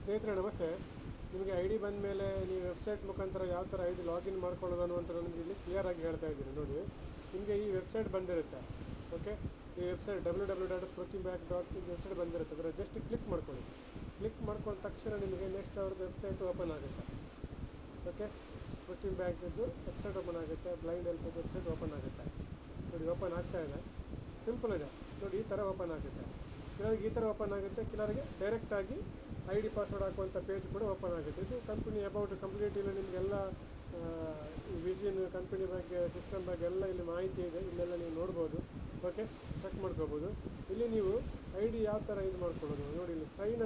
ಸ್ನೇಹಿತರೆ ನಮಸ್ತೆ. ನಿಮಗೆ ಐ ಡಿ ಬಂದ ಮೇಲೆ ನೀವು ವೆಬ್ಸೈಟ್ ಮುಖಾಂತರ ಯಾವ ಥರ ಐ ಡಿ ಲಾಗಿನ್ ಮಾಡ್ಕೊಳ್ಳೋದು ಅನ್ನುವಂಥ ನಿಮಗೆ ಇಲ್ಲಿ ಕ್ಲಿಯರ್ ಆಗಿ ಹೇಳ್ತಾ ಇದ್ದೀನಿ ನೋಡಿ. ನಿಮಗೆ ಈ ವೆಬ್ಸೈಟ್ ಬಂದಿರುತ್ತೆ. ಓಕೆ, ಈ ವೆಬ್ಸೈಟ್ www.pruthvibank.in ಈ ವೆಬ್ಸೈಟ್ ಬಂದಿರುತ್ತೆ. ಅದರ ಜಸ್ಟ್ ಕ್ಲಿಕ್ ಮಾಡ್ಕೊಳ್ಳಿ. ಕ್ಲಿಕ್ ಮಾಡ್ಕೊಂಡ ತಕ್ಷಣ ನಿಮಗೆ ನೆಕ್ಸ್ಟ್ ಅವ್ರದ್ದು ವೆಬ್ಸೈಟ್ ಓಪನ್ ಆಗುತ್ತೆ. ಓಕೆ, ಪೃಥ್ವಿ ಬ್ಯಾಂಕಿದ್ದು ವೆಬ್ಸೈಟ್ ಓಪನ್ ಆಗುತ್ತೆ. ಬ್ಲೈಂಡ್ ಹೆಲ್ಪ್ ವೆಬ್ಸೈಟ್ ಓಪನ್ ಆಗುತ್ತೆ ನೋಡಿ. ಓಪನ್ ಆಗ್ತಾ ಇದೆ, ಸಿಂಪಲ್ ಇದೆ ನೋಡಿ. ಈ ಥರ ಓಪನ್ ಆಗುತ್ತೆ. ಕೆಲವರಿಗೆ ಈ ಥರ ಓಪನ್ ಆಗುತ್ತೆ, ಕೆಲವರಿಗೆ ಡೈರೆಕ್ಟಾಗಿ ಐ ಡಿ ಪಾಸ್ವರ್ಡ್ ಹಾಕುವಂಥ ಪೇಜ್ ಕೂಡ ಓಪನ್ ಆಗುತ್ತೆ. ಇದು ಕಂಪನಿ ಅಬೌಟ್ ಕಂಪ್ಲೀಟ್ ಇಲ್ಲಿ ನಿಮಗೆಲ್ಲ ವಿಷನ್ ಕಂಪನಿ ಬಗ್ಗೆ, ಸಿಸ್ಟಮ್ ಬಗ್ಗೆ ಎಲ್ಲ ಇಲ್ಲಿ ಮಾಹಿತಿ ಇದೆ. ಇಲ್ಲೆಲ್ಲ ನೀವು ನೋಡ್ಬೋದು. ಓಕೆ, ಚೆಕ್ ಮಾಡ್ಕೋಬೋದು. ಇಲ್ಲಿ ನೀವು ಐ ಡಿ ಯಾವ ಥರ ಇದು ಮಾಡ್ಕೊಳ್ಳೋದು ನೋಡಿ. ಇಲ್ಲಿ ಸೈನ್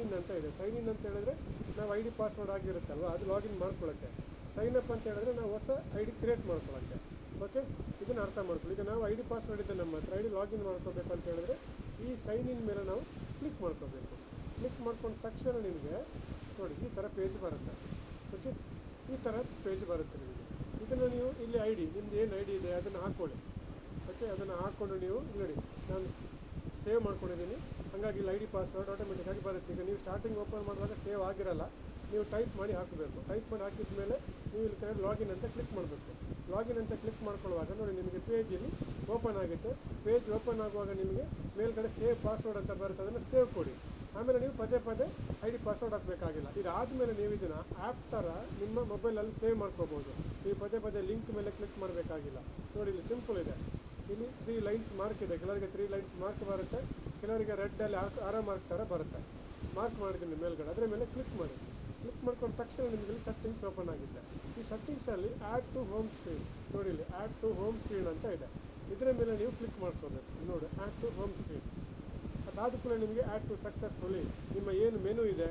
ಇನ್ ಅಂತ ಇದೆ. ಸೈನ್ ಇನ್ ಅಂತ ಹೇಳಿದ್ರೆ ನಾವು ಐ ಡಿ ಪಾಸ್ವರ್ಡ್ ಆಗಿರುತ್ತಲ್ವ, ಅದು ಲಾಗಿನ್ ಮಾಡ್ಕೊಳ್ಳೋಕ್ಕೆ. ಸೈನ್ ಅಪ್ ಅಂತ ಹೇಳಿದ್ರೆ ನಾವು ಹೊಸ ಐ ಡಿ ಕ್ರಿಯೇಟ್ ಮಾಡ್ಕೊಳ್ಳೋಕ್ಕೆ. ಓಕೆ, ಇದನ್ನು ಅರ್ಥ ಮಾಡ್ಕೊಳ್ಳಿ. ಈಗ ನಾವು ಐ ಡಿ ಪಾಸ್ವರ್ಡ್ ಇದೆ ನಮ್ಮ ಹತ್ರ, ಐ ಡಿ ಲಾಗಿನ್ ಮಾಡ್ಕೋಬೇಕು ಅಂತ ಹೇಳಿದ್ರೆ ಈ ಸೈನ್ ಇನ್ ಮೇಲೆ ನಾವು ಕ್ಲಿಕ್ ಮಾಡ್ಕೋಬೇಕು. ಕ್ಲಿಕ್ ಮಾಡ್ಕೊಂಡ ತಕ್ಷಣ ನಿಮಗೆ ನೋಡಿ ಈ ಥರ ಪೇಜ್ ಬರುತ್ತೆ. ಓಕೆ, ಈ ಥರ ಪೇಜ್ ಬರುತ್ತೆ ನಿಮಗೆ. ಇದನ್ನು ನೀವು ಇಲ್ಲಿ ಐ ಡಿ ನಿಮ್ದು ಏನು ಐ ಡಿ ಇದೆ ಅದನ್ನು ಹಾಕ್ಕೊಳ್ಳಿ. ಓಕೆ, ಅದನ್ನು ಹಾಕ್ಕೊಂಡು ನೀವು ನೋಡಿ ನಾನು ಸೇವ್ ಮಾಡ್ಕೊಂಡಿದ್ದೀನಿ. ಹಾಗಾಗಿ ಇಲ್ಲಿ ಐ ಡಿ ಪಾಸ್ವರ್ಡ್ ಆಟೋಮೆಟಿಕ್ಕಾಗಿ ಬರುತ್ತೆ. ಈಗ ನೀವು ಸ್ಟಾರ್ಟಿಂಗ್ ಓಪನ್ ಮಾಡುವಾಗ ಸೇವ್ ಆಗಿರಲ್ಲ, ನೀವು ಟೈಪ್ ಮಾಡಿ ಹಾಕಬೇಕು. ಟೈಪ್ ಮಾಡಿ ಹಾಕಿದ ಮೇಲೆ ನೀವು ಇಲ್ಲಿ ಕೆಳಗೆ ಲಾಗಿನ್ ಅಂತ ಕ್ಲಿಕ್ ಮಾಡಬೇಕು. ಲಾಗಿನ್ ಅಂತ ಕ್ಲಿಕ್ ಮಾಡ್ಕೊಳ್ಳುವಾಗ ನೋಡಿ ನಿಮಗೆ ಪೇಜ್ ಇಲ್ಲಿ ಓಪನ್ ಆಗುತ್ತೆ. ಪೇಜ್ ಓಪನ್ ಆಗುವಾಗ ನಿಮಗೆ ಮೇಲ್ಗಡೆ ಸೇವ್ ಪಾಸ್ವರ್ಡ್ ಅಂತ ಬರುತ್ತೆ, ಅದನ್ನು ಸೇವ್ ಕೊಡಿ. ಆಮೇಲೆ ನೀವು ಪದೇ ಪದೇ ಐ ಡಿ ಪಾಸ್ವರ್ಡ್ ಹಾಕಬೇಕಾಗಿಲ್ಲ. ಇದಾದಮೇಲೆ ನೀವು ಇದನ್ನು ಆ್ಯಪ್ ಥರ ನಿಮ್ಮ ಮೊಬೈಲಲ್ಲಿ ಸೇವ್ ಮಾಡ್ಕೋಬೋದು. ನೀವು ಪದೇ ಪದೇ ಲಿಂಕ್ ಮೇಲೆ ಕ್ಲಿಕ್ ಮಾಡಬೇಕಾಗಿಲ್ಲ ನೋಡಿ. ಇಲ್ಲಿ ಸಿಂಪಲ್ ಇದೆ. ಇಲ್ಲಿ 3 ಲೈನ್ಸ್ ಮಾರ್ಕ್ ಇದೆ. ಕೆಲವರಿಗೆ 3 ಲೈನ್ಸ್ ಮಾರ್ಕ್ ಬರುತ್ತೆ, ಕೆಲವರಿಗೆ ರೆಡ್ಡಲ್ಲಿ ಆರೋ ಮಾರ್ಕ್ ಥರ ಬರುತ್ತೆ. ಮಾರ್ಕ್ ಮಾಡಿದ್ದೀನಿ ಮೇಲ್ಗಡೆ, ಅದರ ಮೇಲೆ ಕ್ಲಿಕ್ ಮಾಡಿ. ಕ್ಲಿಕ್ ಮಾಡ್ಕೊಂಡ ತಕ್ಷಣ ನಿಮಗೆ ಇಲ್ಲಿ ಸೆಟ್ಟಿಂಗ್ಸ್ ಓಪನ್ ಆಗುತ್ತೆ. ಈ ಸೆಟ್ಟಿಂಗ್ಸಲ್ಲಿ ಆ್ಯಡ್ ಟು ಹೋಮ್ ಸ್ಕ್ರೀನ್ ನೋಡಿ, ಇಲ್ಲಿ ಆ್ಯಡ್ ಟು ಹೋಮ್ ಸ್ಕ್ರೀನ್ ಅಂತ ಇದೆ. ಇದರ ಮೇಲೆ ನೀವು ಕ್ಲಿಕ್ ಮಾಡ್ಕೋಬೇಕು ನೋಡಿ, ಆ್ಯಡ್ ಟು ಹೋಮ್ ಸ್ಕ್ರೀನ್. ಅದಾದ ಕೂಡ ನಿಮಗೆ ಆ್ಯಡ್ ಟು ಸಕ್ಸಸ್ಫುಲಿ ನಿಮ್ಮ ಏನು ಮೆನು ಇದೆ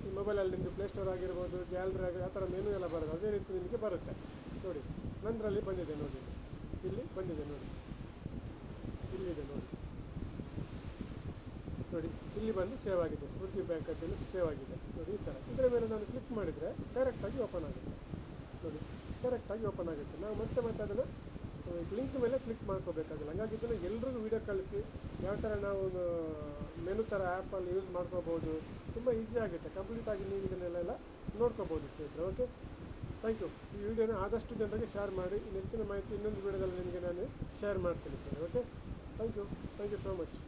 ಈ ಮೊಬೈಲಲ್ಲಿ, ನಿಮ್ಮದು ಪ್ಲೇಸ್ಟೋರ್ ಆಗಿರ್ಬೋದು, ಗ್ಯಾಲರಿ ಆಗಿರ್ಬೋದು, ಆ ಥರ ಮೆನು ಎಲ್ಲ ಬರುತ್ತೆ. ಅದೇ ರೀತಿ ನಿಮಗೆ ಬರುತ್ತೆ ನೋಡಿ. ನಂದರಲ್ಲಿ ಬಂದಿದೆ ನೋಡಿ, ಇಲ್ಲಿ ಬಂದಿದೆ ನೋಡಿ, ಇಲ್ಲಿದೆ ನೋಡಿ. ನೋಡಿ ಇಲ್ಲಿ ಬಂದು ಸೇವ್ ಆಗಿದೆ, ಪೃಥ್ವಿ ಬ್ಯಾಂಕ್ ಅಂತೇಳಿ ಸೇವ್ ಆಗಿದೆ ನೋಡಿ. ಈ ಥರ ಇದರ ಮೇಲೆ ನಾನು ಕ್ಲಿಕ್ ಮಾಡಿದರೆ ಡೈರೆಕ್ಟಾಗಿ ಓಪನ್ ಆಗುತ್ತೆ ನೋಡಿ. ಡೈರೆಕ್ಟಾಗಿ ಓಪನ್ ಆಗುತ್ತೆ. ನಾವು ಮತ್ತೆ ಅದನ್ನು ಲಿಂಕ್ ಮೇಲೆ ಕ್ಲಿಕ್ ಮಾಡ್ಕೋಬೇಕಾಗಿಲ್ಲ. ಹಾಗಾಗಿ ಇದನ್ನು ಎಲ್ರಿಗೂ ವೀಡಿಯೋ ಕಳಿಸಿ ಯಾವ ಥರ ನಾವು ಮೆನು ಥರ ಆ್ಯಪಲ್ಲಿ ಯೂಸ್ ಮಾಡ್ಕೋಬೋದು. ತುಂಬ ಈಸಿ ಆಗುತ್ತೆ. ಕಂಪ್ಲೀಟಾಗಿ ನೀವು ಇದನ್ನೆಲ್ಲ ನೋಡ್ಕೋಬೋದು ಸ್ನೇಹಿತರೆ. Okay, thank you. ಈ ವಿಡಿಯೋನ ಆದಷ್ಟು ಜನರಿಗೆ ಶೇರ್ ಮಾಡಿ. ಹೆಚ್ಚಿನ ಮಾಹಿತಿ ಇನ್ನೊಂದು ವಿಡಿಯೋದಲ್ಲಿ ನಿಮಗೆ ನಾನು ಶೇರ್ ಮಾಡ್ತೀನಿ sir. Okay, thank you so much.